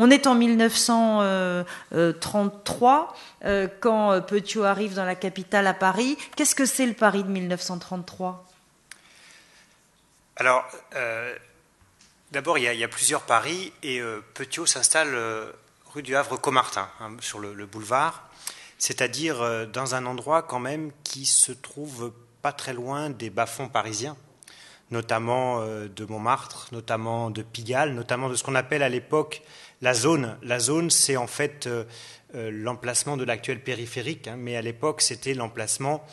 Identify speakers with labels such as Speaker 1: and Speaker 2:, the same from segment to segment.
Speaker 1: On est en 1933 quand Petiot arrive dans la capitale à Paris. Qu'est-ce que c'est le Paris de 1933 ?
Speaker 2: Alors, d'abord, il y a plusieurs paris et Petiot s'installe rue du Havre-Caumartin, hein, sur le boulevard, c'est-à-dire dans un endroit quand même qui se trouve pas très loin des bas-fonds parisiens, notamment de Montmartre, notamment de Pigalle, notamment de ce qu'on appelle à l'époque la zone. La zone, c'est en fait l'emplacement de l'actuel périphérique, hein, mais à l'époque, c'était l'emplacement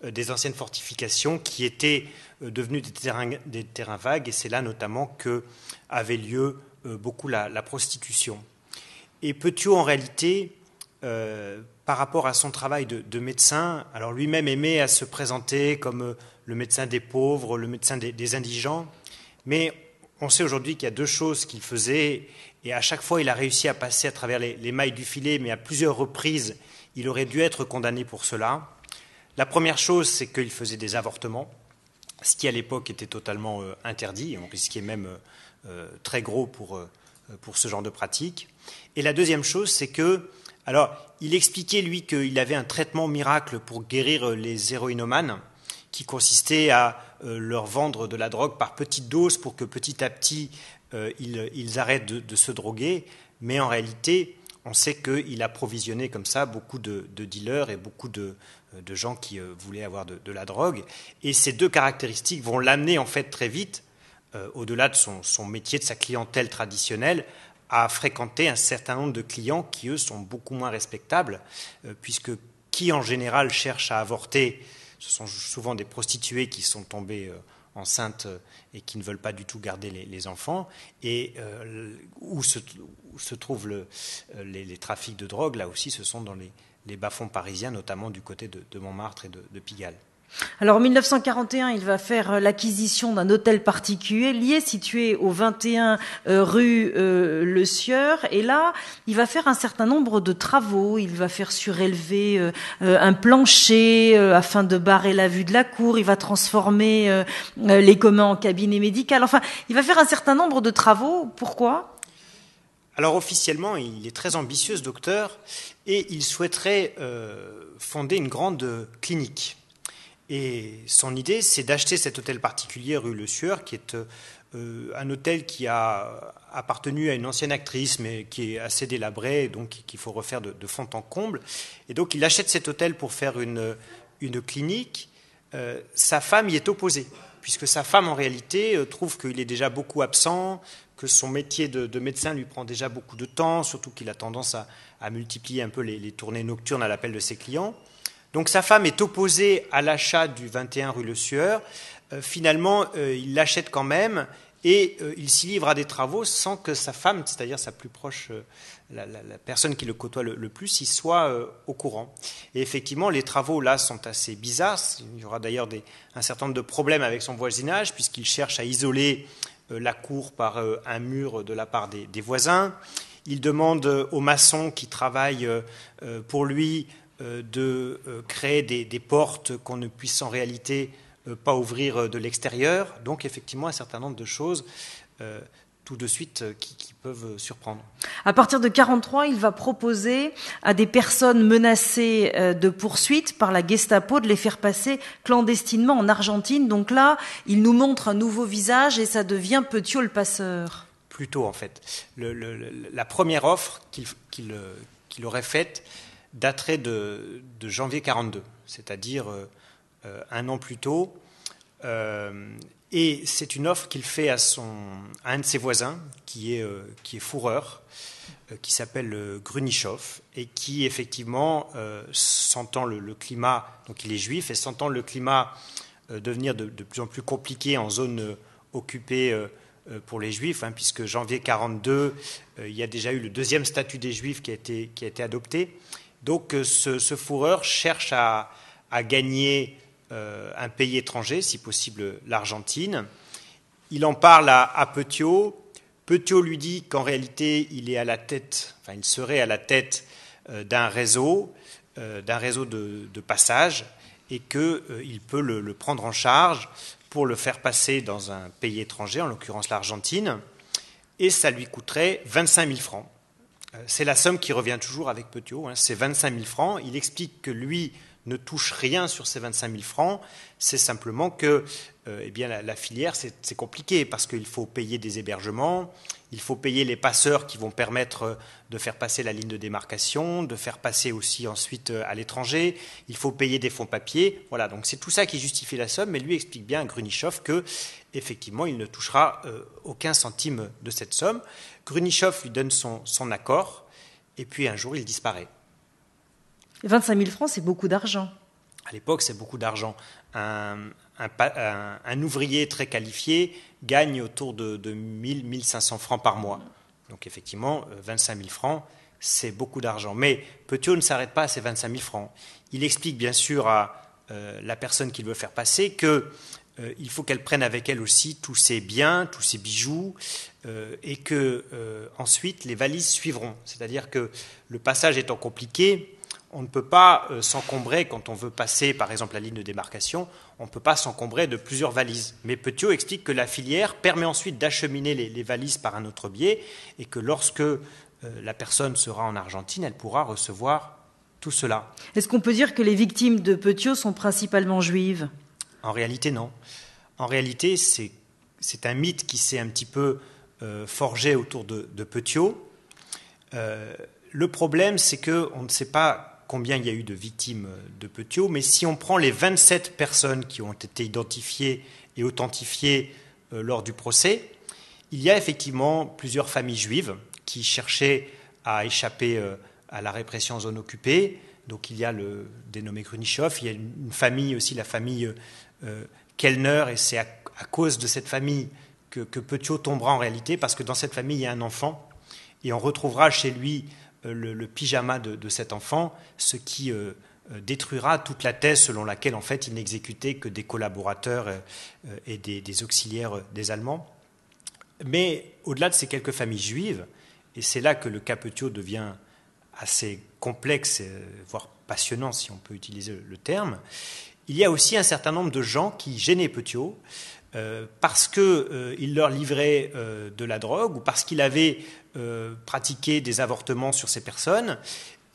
Speaker 2: des anciennes fortifications qui étaient devenues des terrains vagues, et c'est là notamment que avait lieu beaucoup la prostitution. Et Petiot, en réalité, par rapport à son travail de médecin, alors lui-même aimait à se présenter comme le médecin des pauvres, le médecin des indigents, mais on sait aujourd'hui qu'il y a deux choses qu'il faisait, et à chaque fois il a réussi à passer à travers les mailles du filet, mais à plusieurs reprises il aurait dû être condamné pour cela. La première chose, c'est qu'il faisait des avortements, ce qui à l'époque était totalement interdit, on risquait même très gros pour ce genre de pratique. Et la deuxième chose, c'est que, alors, il expliquait, lui, qu'il avait un traitement miracle pour guérir les héroïnomanes, qui consistait à leur vendre de la drogue par petites doses pour que petit à petit, ils arrêtent de se droguer. Mais en réalité, on sait qu'il a provisionné comme ça beaucoup de dealers et beaucoup de gens qui voulaient avoir de la drogue. Et ces deux caractéristiques vont l'amener, en fait, très vite, au-delà de son métier, de sa clientèle traditionnelle, à fréquenter un certain nombre de clients qui, eux, sont beaucoup moins respectables, puisque qui, en général, cherche à avorter, ce sont souvent des prostituées qui sont tombées enceintes et qui ne veulent pas du tout garder les enfants, et où se trouvent les trafics de drogue, là aussi, ce sont dans les bas-fonds parisiens, notamment du côté de Montmartre et de Pigalle.
Speaker 1: Alors en 1941, il va faire l'acquisition d'un hôtel particulier situé au 21 rue Le Sieur, et là, il va faire un certain nombre de travaux. Il va faire surélever un plancher afin de barrer la vue de la cour. Il va transformer les communs en cabinet médical. Enfin, il va faire un certain nombre de travaux. Pourquoi ?
Speaker 2: Alors officiellement, il est très ambitieux, ce docteur, et il souhaiterait fonder une grande clinique. Et son idée, c'est d'acheter cet hôtel particulier rue Le Sieur, qui est un hôtel qui a appartenu à une ancienne actrice, mais qui est assez délabré, donc qu'il faut refaire de fond en comble. Et donc il achète cet hôtel pour faire une clinique. Sa femme y est opposée, puisque sa femme, en réalité, trouve qu'il est déjà beaucoup absent, que son métier de médecin lui prend déjà beaucoup de temps, surtout qu'il a tendance à multiplier un peu les tournées nocturnes à l'appel de ses clients. Donc sa femme est opposée à l'achat du 21 rue Le Sieur. Finalement, il l'achète quand même et il s'y livre à des travaux sans que sa femme, c'est-à-dire sa plus proche, la personne qui le côtoie le plus, y soit au courant. Et effectivement, les travaux là sont assez bizarres. Il y aura d'ailleurs un certain nombre de problèmes avec son voisinage, puisqu'il cherche à isoler la cour par un mur de la part des voisins. Il demande aux maçons qui travaillent pour lui de créer des portes qu'on ne puisse en réalité pas ouvrir de l'extérieur. Donc effectivement un certain nombre de choses tout de suite qui peuvent surprendre.
Speaker 1: À partir de 1943, il va proposer à des personnes menacées de poursuite par la Gestapo de les faire passer clandestinement en Argentine. Donc là, il nous montre un nouveau visage et ça devient Petiot le passeur.
Speaker 2: Plutôt en fait. La première offre qu'il aurait faite daterait de janvier 1942, c'est-à-dire un an plus tôt. Et c'est une offre qu'il fait à un de ses voisins, qui est fourreur, qui s'appelle Grunichow, et qui, effectivement, sentant le climat, donc il est juif, et sentant le climat devenir de plus en plus compliqué en zone occupée pour les Juifs, hein, puisque janvier 1942, il y a déjà eu le deuxième statut des Juifs qui a été adopté. Donc ce fourreur cherche à gagner un pays étranger, si possible l'Argentine. Il en parle à Petiot. Petiot lui dit qu'en réalité, il serait à la tête d'un réseau de passage, et qu'il peut le prendre en charge pour le faire passer dans un pays étranger, en l'occurrence l'Argentine, et ça lui coûterait 25 000 francs. C'est la somme qui revient toujours avec Petiot, c'est 25 000 francs. Il explique que lui ne touche rien sur ces 25 000 francs, c'est simplement que la filière, c'est compliqué parce qu'il faut payer des hébergements, il faut payer les passeurs qui vont permettre de faire passer la ligne de démarcation, de faire passer aussi ensuite à l'étranger, il faut payer des fonds papiers, voilà, donc c'est tout ça qui justifie la somme, mais lui explique bien à Grunishoff que, effectivement, il ne touchera aucun centime de cette somme. Grunishoff lui donne son accord, et puis un jour, il disparaît.
Speaker 1: 25 000 francs, c'est beaucoup d'argent.
Speaker 2: À l'époque, c'est beaucoup d'argent. Un ouvrier très qualifié gagne autour de 1 500 francs par mois. Donc effectivement, 25 000 francs, c'est beaucoup d'argent. Mais Petiot ne s'arrête pas à ces 25 000 francs. Il explique bien sûr à la personne qu'il veut faire passer qu'il faut qu'elle prenne avec elle aussi tous ses biens, tous ses bijoux, et que ensuite les valises suivront. C'est-à-dire que le passage étant compliqué, on ne peut pas s'encombrer, quand on veut passer par exemple la ligne de démarcation, on ne peut pas s'encombrer de plusieurs valises. Mais Petiot explique que la filière permet ensuite d'acheminer les valises par un autre biais et que lorsque la personne sera en Argentine, elle pourra recevoir tout cela.
Speaker 1: Est-ce qu'on peut dire que les victimes de Petiot sont principalement juives ?
Speaker 2: En réalité, non. En réalité, c'est un mythe qui s'est un petit peu forgé autour de Petiot. Le problème, c'est qu'on ne sait pas combien il y a eu de victimes de Petiot, mais si on prend les 27 personnes qui ont été identifiées et authentifiées lors du procès, il y a effectivement plusieurs familles juives qui cherchaient à échapper à la répression en zone occupée. Donc il y a le dénommé Grunishoff, il y a une famille aussi, la famille Kellner, et c'est à cause de cette famille que Petiot tombera en réalité, parce que dans cette famille, il y a un enfant, et on retrouvera chez lui le pyjama de cet enfant, ce qui détruira toute la thèse selon laquelle en fait il n'exécutait que des collaborateurs et des auxiliaires des Allemands. Mais au-delà de ces quelques familles juives, et c'est là que le cas Petiot devient assez complexe, voire passionnant si on peut utiliser le terme, il y a aussi un certain nombre de gens qui gênaient Petiot parce qu'il leur livrait de la drogue ou parce qu'il avait pratiqué des avortements sur ces personnes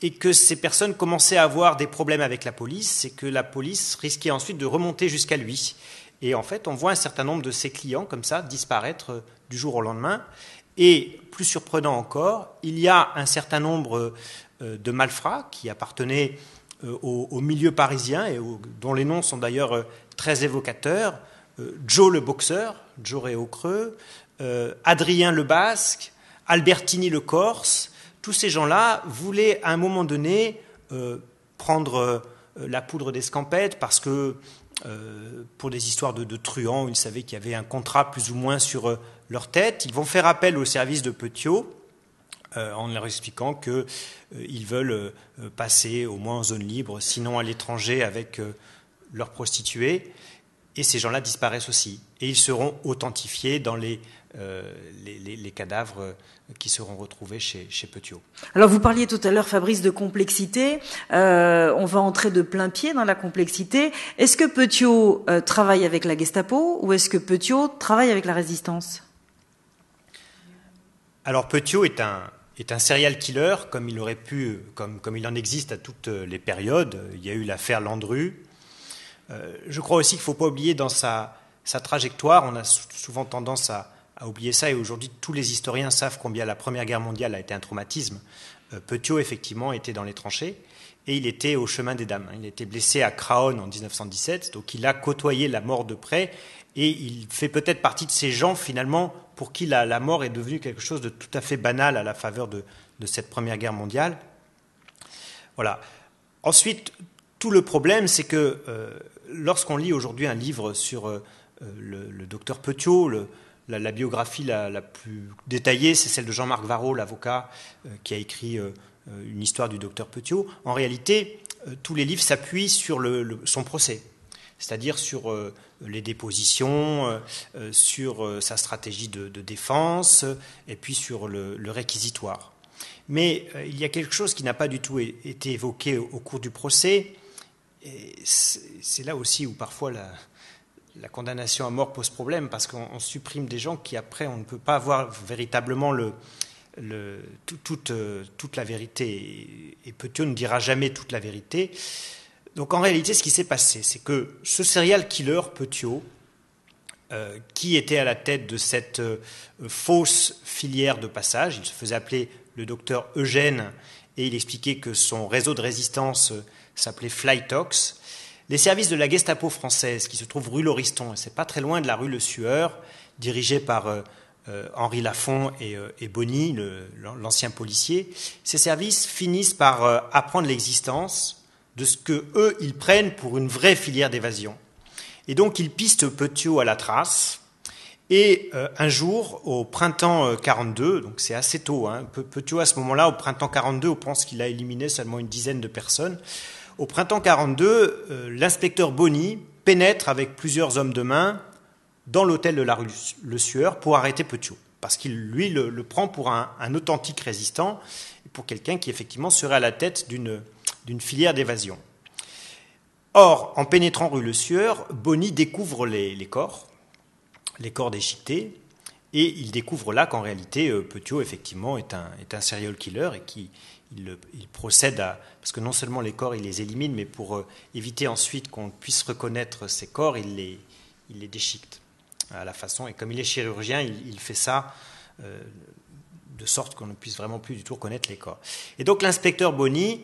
Speaker 2: et que ces personnes commençaient à avoir des problèmes avec la police et que la police risquait ensuite de remonter jusqu'à lui. Et en fait, on voit un certain nombre de ses clients comme ça disparaître du jour au lendemain. Et plus surprenant encore, il y a un certain nombre de malfrats qui appartenaient au milieu parisien et dont les noms sont d'ailleurs très évocateurs. Joe le boxeur, Joe Réaucreux, Adrien le Basque, Albertini le Corse, tous ces gens-là voulaient à un moment donné prendre la poudre d'escampette parce que pour des histoires de truands, ils savaient qu'il y avait un contrat plus ou moins sur leur tête. Ils vont faire appel au service de Petiot en leur expliquant qu'ils veulent passer au moins en zone libre, sinon à l'étranger avec leurs prostituées. Et ces gens-là disparaissent aussi. Et ils seront authentifiés dans les cadavres qui seront retrouvés chez Petiot.
Speaker 1: Alors vous parliez tout à l'heure, Fabrice, de complexité. On va entrer de plein pied dans la complexité. Est-ce que Petiot travaille avec la Gestapo ou est-ce que Petiot travaille avec la résistance ?
Speaker 2: Alors Petiot est un serial killer, comme il aurait pu, comme il en existe à toutes les périodes. Il y a eu l'affaire Landru. Je crois aussi qu'il ne faut pas oublier dans sa trajectoire, on a souvent tendance à oublier ça, et aujourd'hui tous les historiens savent combien la Première Guerre mondiale a été un traumatisme. Petiot, effectivement, était dans les tranchées, et il était au chemin des Dames. Il était blessé à Craonne en 1917, donc il a côtoyé la mort de près, et il fait peut-être partie de ces gens, finalement, pour qui la mort est devenue quelque chose de tout à fait banal à la faveur de cette Première Guerre mondiale. Voilà. Ensuite, tout le problème, c'est que lorsqu'on lit aujourd'hui un livre sur le docteur Petiot, la biographie la plus détaillée, c'est celle de Jean-Marc Varro, l'avocat, qui a écrit une histoire du docteur Petiot. En réalité, tous les livres s'appuient sur son procès, c'est-à-dire sur les dépositions, sur sa stratégie de défense, et puis sur le réquisitoire. Mais il y a quelque chose qui n'a pas du tout été évoqué au cours du procès. Et c'est là aussi où parfois la condamnation à mort pose problème, parce qu'on supprime des gens qui après on ne peut pas avoir véritablement toute la vérité. Et Petiot ne dira jamais toute la vérité. Donc en réalité, ce qui s'est passé, c'est que ce serial killer, Petiot, qui était à la tête de cette fausse filière de passage, il se faisait appeler le docteur Eugène, et il expliquait que son réseau de résistance s'appelait Flytox. Les services de la Gestapo française, qui se trouvent rue Lauriston, et c'est pas très loin de la rue Le Sueur, dirigés par Henri Lafont et Bonny, l'ancien policier, ces services finissent par apprendre l'existence de ce que eux ils prennent pour une vraie filière d'évasion. Et donc ils pistent Petiot à la trace. Et un jour, au printemps 42, donc c'est assez tôt, hein, Petiot à ce moment-là, au printemps 42, on pense qu'il a éliminé seulement une dizaine de personnes. Au printemps 42, l'inspecteur Bonny pénètre avec plusieurs hommes de main dans l'hôtel de la rue Le Sueur pour arrêter Petiot, parce qu'il lui le prend pour un authentique résistant, pour quelqu'un qui effectivement serait à la tête d'une filière d'évasion. Or, en pénétrant rue Le Sueur, Bonny découvre les corps déchiquetés, et il découvre là qu'en réalité, Petiot, effectivement, est un serial killer, et qu'il procède à... Parce que non seulement les corps, il les élimine, mais pour éviter ensuite qu'on puisse reconnaître ces corps, il les déchiquette à la façon... Et comme il est chirurgien, il fait ça de sorte qu'on ne puisse vraiment plus du tout reconnaître les corps. Et donc l'inspecteur Bonny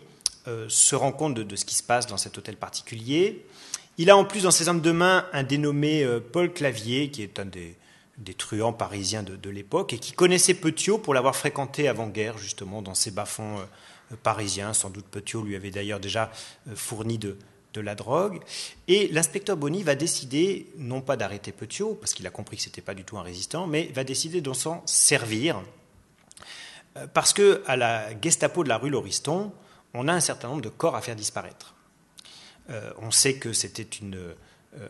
Speaker 2: se rend compte de ce qui se passe dans cet hôtel particulier. Il a en plus dans ses hommes de main un dénommé Paul Clavier, qui est un des truands parisiens de l'époque, et qui connaissait Petiot pour l'avoir fréquenté avant-guerre, justement, dans ses bas-fonds parisiens. Sans doute Petiot lui avait d'ailleurs déjà fourni de la drogue. Et l'inspecteur Bonny va décider, non pas d'arrêter Petiot, parce qu'il a compris que ce n'était pas du tout un résistant, mais va décider de s'en servir, parce qu'à la Gestapo de la rue Lauriston, on a un certain nombre de corps à faire disparaître. On sait que c'était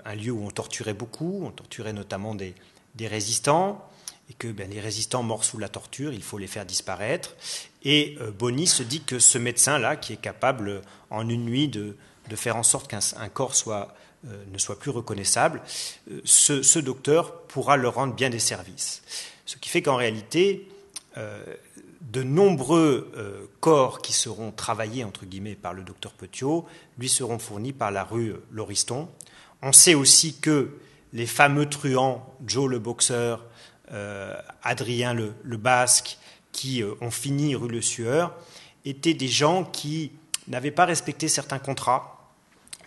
Speaker 2: un lieu où on torturait beaucoup, on torturait notamment des résistants, et que les résistants morts sous la torture, il faut les faire disparaître. Et Bonny se dit que ce médecin-là, qui est capable en une nuit de faire en sorte qu'un corps ne soit plus reconnaissable, ce docteur pourra leur rendre bien des services. Ce qui fait qu'en réalité, de nombreux corps qui seront travaillés, entre guillemets, par le docteur Petiot, lui seront fournis par la rue Lauriston. On sait aussi que les fameux truands, Joe le boxeur, Adrien le basque, qui ont fini rue Le Sueur, étaient des gens qui n'avaient pas respecté certains contrats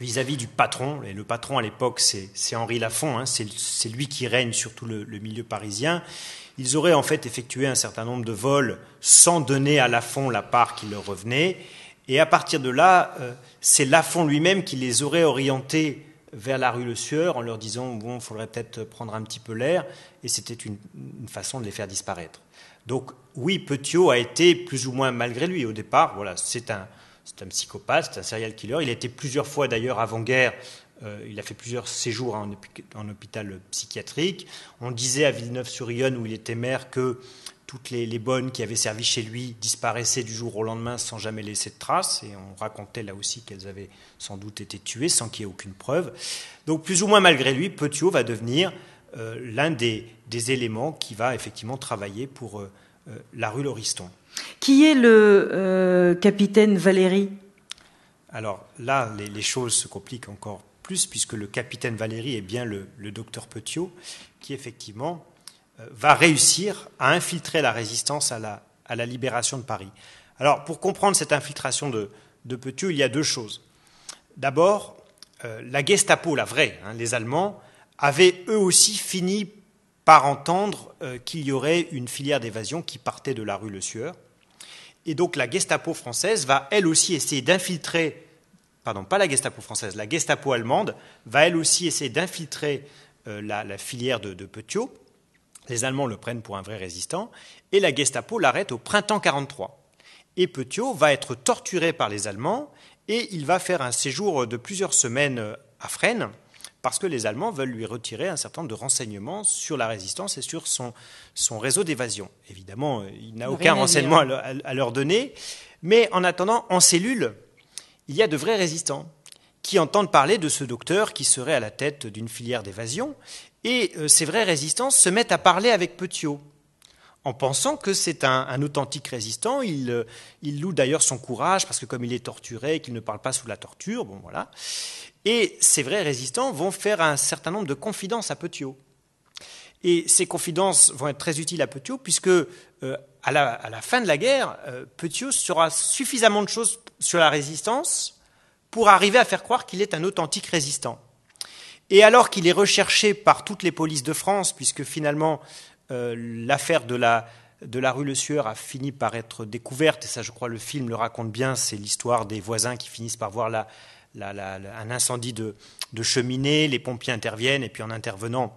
Speaker 2: vis-à-vis du patron. Et le patron à l'époque, c'est Henri Lafont, hein, c'est lui qui règne sur tout le milieu parisien. Ils auraient en fait effectué un certain nombre de vols sans donner à Lafont la part qui leur revenait. Et à partir de là, c'est Lafont lui-même qui les aurait orientés vers la rue Le Sueur en leur disant bon, il faudrait peut-être prendre un petit peu l'air. Et c'était une façon de les faire disparaître. Donc oui, Petiot a été plus ou moins malgré lui au départ. Voilà, c'est un psychopathe, c'est un serial killer. Il a été plusieurs fois d'ailleurs avant-guerre. Il a fait plusieurs séjours en hôpital psychiatrique. On disait à Villeneuve-sur-Yonne, où il était maire, que toutes les bonnes qui avaient servi chez lui disparaissaient du jour au lendemain sans jamais laisser de traces. Et on racontait là aussi qu'elles avaient sans doute été tuées sans qu'il y ait aucune preuve. Donc plus ou moins malgré lui, Petiot va devenir l'un des éléments qui va effectivement travailler pour la rue Lauriston.
Speaker 1: Qui est le capitaine Valéry ?
Speaker 2: Alors là, les choses se compliquent encore plus, puisque le capitaine Valéry est bien le docteur Petiot, qui effectivement va réussir à infiltrer la résistance à la libération de Paris. Alors, pour comprendre cette infiltration de Petiot, il y a deux choses. D'abord, la Gestapo, la vraie, hein, les Allemands, avaient eux aussi fini par entendre qu'il y aurait une filière d'évasion qui partait de la rue Le Sueur. Et donc la Gestapo française va elle aussi essayer d'infiltrer, pardon, pas la Gestapo française, la Gestapo allemande va elle aussi essayer d'infiltrer la filière de Petiot. Les Allemands le prennent pour un vrai résistant, et la Gestapo l'arrête au printemps 1943. Et Petiot va être torturé par les Allemands, et il va faire un séjour de plusieurs semaines à Fresnes, parce que les Allemands veulent lui retirer un certain nombre de renseignements sur la résistance et sur son réseau d'évasion. Évidemment, il n'a aucun renseignement à leur donner, mais en attendant, en cellule, il y a de vrais résistants qui entendent parler de ce docteur qui serait à la tête d'une filière d'évasion, et ces vrais résistants se mettent à parler avec Petiot, en pensant que c'est un authentique résistant. Il loue d'ailleurs son courage, parce que comme il est torturé, qu'il ne parle pas sous la torture, bon voilà. Et ces vrais résistants vont faire un certain nombre de confidences à Petiot. Et ces confidences vont être très utiles à Petiot, puisque à la fin de la guerre, Petiot saura suffisamment de choses sur la résistance pour arriver à faire croire qu'il est un authentique résistant. Et alors qu'il est recherché par toutes les polices de France, puisque finalement l'affaire de la rue Le Sueur a fini par être découverte, et ça je crois le film le raconte bien, c'est l'histoire des voisins qui finissent par voir un incendie de cheminée, les pompiers interviennent, et puis en intervenant,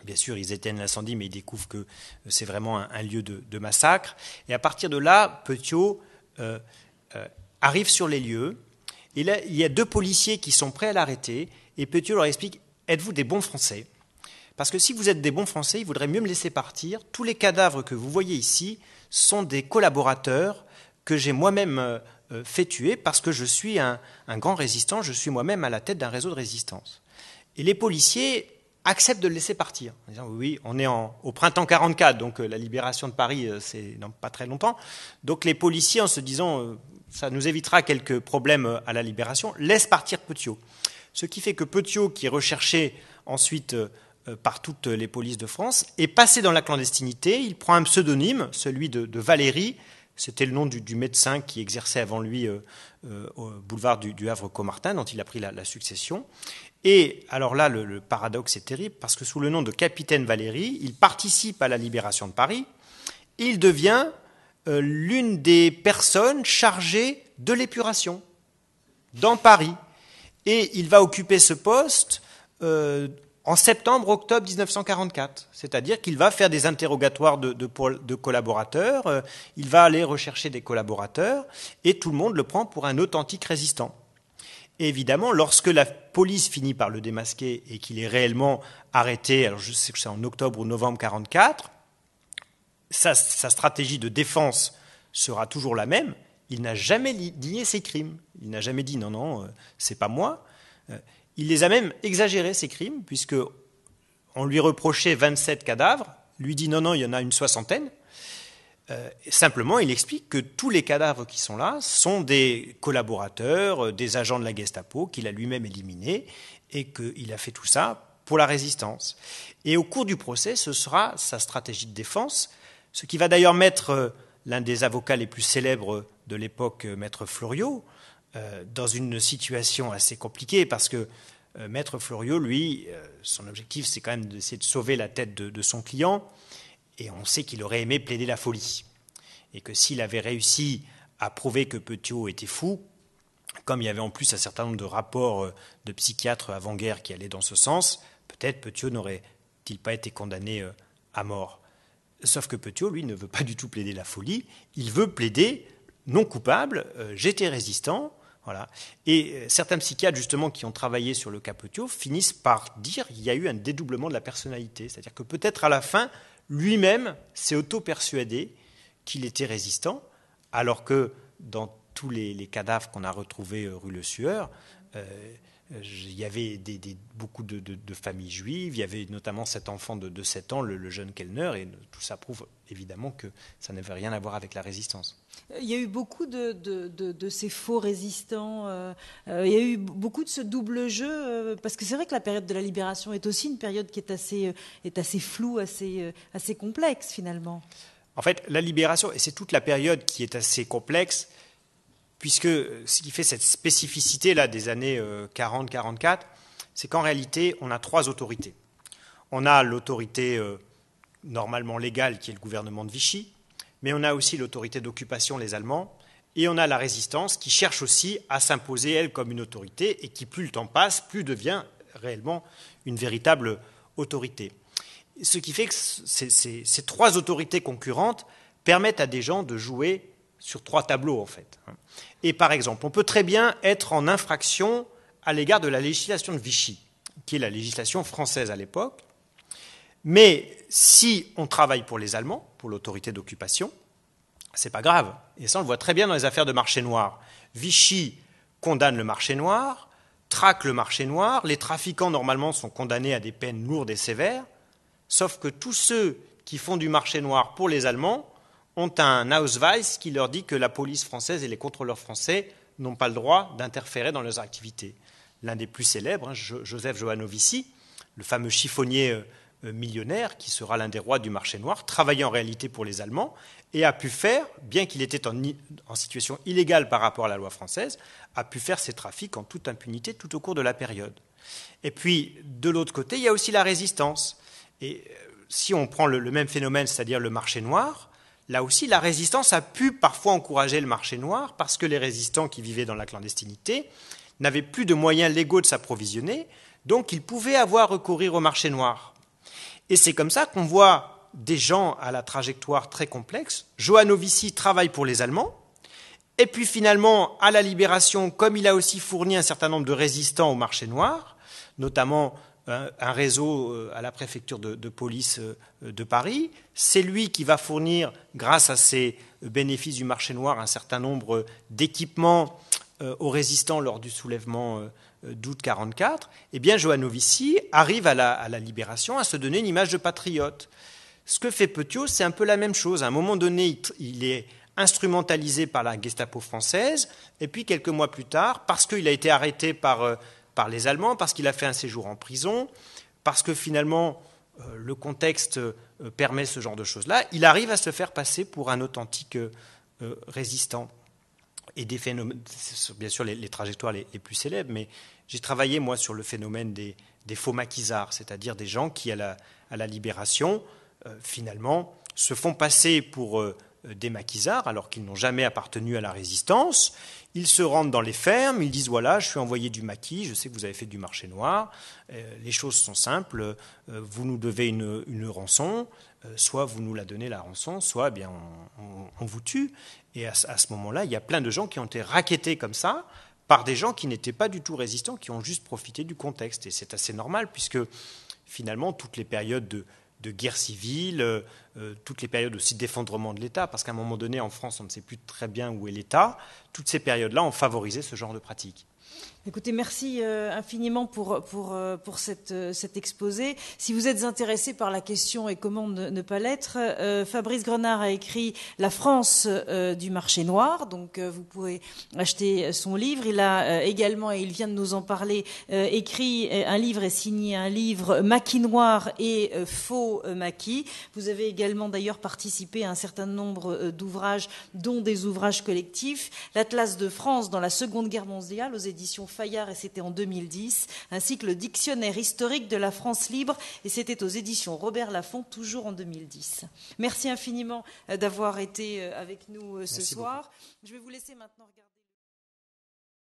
Speaker 2: bien sûr ils éteignent l'incendie, mais ils découvrent que c'est vraiment un lieu de massacre. Et à partir de là, Petiot arrive sur les lieux, et là il y a 2 policiers qui sont prêts à l'arrêter, et Petiot leur explique « Êtes-vous des bons Français ? Parce que si vous êtes des bons Français, il vaudrait mieux me laisser partir. Tous les cadavres que vous voyez ici sont des collaborateurs que j'ai moi-même fait tuer parce que je suis un grand résistant, je suis moi-même à la tête d'un réseau de résistance. » Et les policiers acceptent de le laisser partir. En disant, oui, on est au printemps 44, donc la libération de Paris, c'est dans pas très longtemps. Donc les policiers, en se disant, ça nous évitera quelques problèmes à la libération, laissent partir Petiot. Ce qui fait que Petiot, qui est recherché ensuite par toutes les polices de France, est passé dans la clandestinité. Il prend un pseudonyme, celui de Valéry. C'était le nom du médecin qui exerçait avant lui au boulevard du Havre-Caumartin, dont il a pris la succession. Et alors là, le paradoxe est terrible, parce que sous le nom de capitaine Valéry, il participe à la libération de Paris. Et il devient l'une des personnes chargées de l'épuration dans Paris. Et il va occuper ce poste en septembre-octobre 1944. C'est-à-dire qu'il va faire des interrogatoires de collaborateurs, il va aller rechercher des collaborateurs, et tout le monde le prend pour un authentique résistant. Et évidemment, lorsque la police finit par le démasquer et qu'il est réellement arrêté, alors je sais que c'est en octobre ou novembre 1944, sa stratégie de défense sera toujours la même. Il n'a jamais nié ses crimes. Il n'a jamais dit non, c'est pas moi. Il les a même exagérés, ces crimes, puisque on lui reprochait 27 cadavres. Lui dit non, il y en a une 60aine. Simplement, il explique que tous les cadavres qui sont là sont des collaborateurs, des agents de la Gestapo qu'il a lui-même éliminés, et qu'il a fait tout ça pour la résistance. Et au cours du procès, ce sera sa stratégie de défense, ce qui va d'ailleurs mettre l'un des avocats les plus célèbres de l'époque, Maître Fleuriot, dans une situation assez compliquée, parce que Maître Fleuriot, lui, son objectif, c'est quand même d'essayer de sauver la tête de son client, et on sait qu'il aurait aimé plaider la folie. Et que s'il avait réussi à prouver que Petiot était fou, comme il y avait en plus un certain nombre de rapports de psychiatres avant-guerre qui allaient dans ce sens, peut-être Petiot n'aurait-il pas été condamné à mort. Sauf que Petiot, lui, ne veut pas du tout plaider la folie, il veut plaider non coupable, j'étais résistant, voilà. Et certains psychiatres, justement, qui ont travaillé sur le cas Petiot, finissent par dire qu'il y a eu un dédoublement de la personnalité. C'est-à-dire que peut-être à la fin, lui-même s'est auto-persuadé qu'il était résistant, alors que dans tous les cadavres qu'on a retrouvés rue Le Sueur, il y avait beaucoup de familles juives, il y avait notamment cet enfant de 7 ans, le jeune Kellner, et tout ça prouve évidemment que ça n'avait rien à voir avec la résistance.
Speaker 1: Il y a eu beaucoup de ces faux résistants, il y a eu beaucoup de ce double jeu, parce que c'est vrai que la période de la Libération est aussi une période qui est assez floue, assez complexe finalement.
Speaker 2: En fait, la Libération, et c'est toute la période qui est assez complexe, puisque ce qui fait cette spécificité là des années 40-44, c'est qu'en réalité, on a 3 autorités. On a l'autorité normalement légale, qui est le gouvernement de Vichy, mais on a aussi l'autorité d'occupation, les Allemands, et on a la résistance qui cherche aussi à s'imposer, elle, comme une autorité, et qui, plus le temps passe, plus devient réellement une véritable autorité. Ce qui fait que ces 3 autorités concurrentes permettent à des gens de jouer sur 3 tableaux, en fait. Et par exemple, on peut très bien être en infraction à l'égard de la législation de Vichy, qui est la législation française à l'époque, mais si on travaille pour les Allemands, pour l'autorité d'occupation, c'est pas grave. Et ça, on le voit très bien dans les affaires de marché noir. Vichy condamne le marché noir, traque le marché noir, les trafiquants, normalement, sont condamnés à des peines lourdes et sévères, sauf que tous ceux qui font du marché noir pour les Allemands ont un Ausweis qui leur dit que la police française et les contrôleurs français n'ont pas le droit d'interférer dans leurs activités. L'un des plus célèbres, Joseph Johannovici, le fameux chiffonnier millionnaire qui sera l'un des rois du marché noir, travaillait en réalité pour les Allemands et a pu faire, bien qu'il était en situation illégale par rapport à la loi française, a pu faire ses trafics en toute impunité tout au cours de la période. Et puis, de l'autre côté, il y a aussi la résistance. Et si on prend le même phénomène, c'est-à-dire le marché noir, là aussi, la résistance a pu parfois encourager le marché noir parce que les résistants qui vivaient dans la clandestinité n'avaient plus de moyens légaux de s'approvisionner, donc ils pouvaient avoir recourir au marché noir. Et c'est comme ça qu'on voit des gens à la trajectoire très complexe. Johannovici travaille pour les Allemands, et puis finalement, à la Libération, comme il a aussi fourni un certain nombre de résistants au marché noir, notamment un réseau à la préfecture de police de Paris, c'est lui qui va fournir, grâce à ces bénéfices du marché noir, un certain nombre d'équipements aux résistants lors du soulèvement d'août 1944, eh bien Johannovici arrive à la Libération à se donner une image de patriote. Ce que fait Petiot, c'est un peu la même chose. À un moment donné, il est instrumentalisé par la Gestapo française, et puis quelques mois plus tard, parce qu'il a été arrêté par les Allemands, parce qu'il a fait un séjour en prison, parce que finalement le contexte permet ce genre de choses-là, il arrive à se faire passer pour un authentique résistant. Et des phénomènes, bien sûr les trajectoires les plus célèbres, mais j'ai travaillé moi sur le phénomène des faux maquisards, c'est-à-dire des gens qui à la Libération finalement se font passer pour des maquisards alors qu'ils n'ont jamais appartenu à la résistance. Ils se rendent dans les fermes, ils disent voilà, je suis envoyé du maquis, je sais que vous avez fait du marché noir, les choses sont simples, vous nous devez une rançon, soit vous nous la donnez la rançon, soit eh bien on vous tue. Et à ce moment-là, il y a plein de gens qui ont été rackettés comme ça par des gens qui n'étaient pas du tout résistants, qui ont juste profité du contexte. Et c'est assez normal puisque finalement toutes les périodes de guerre civile, toutes les périodes aussi d'effondrement de l'État, parce qu'à un moment donné, en France, on ne sait plus très bien où est l'État, toutes ces périodes-là ont favorisé ce genre de pratique.
Speaker 1: Écoutez, merci infiniment pour cet exposé. Si vous êtes intéressé par la question et comment ne pas l'être, Fabrice Grenard a écrit La France du marché noir, donc vous pourrez acheter son livre. Il a également, et il vient de nous en parler, écrit un livre et signé un livre Maquis noir et faux maquis. Vous avez également d'ailleurs participé à un certain nombre d'ouvrages, dont des ouvrages collectifs. L'Atlas de France dans la Seconde Guerre mondiale aux éditions Fayard, et c'était en 2010, ainsi que le Dictionnaire historique de la France libre, et c'était aux éditions Robert Laffont, toujours en 2010. Merci infiniment d'avoir été avec nous ce soir. Je vais vous laisser maintenant regarder.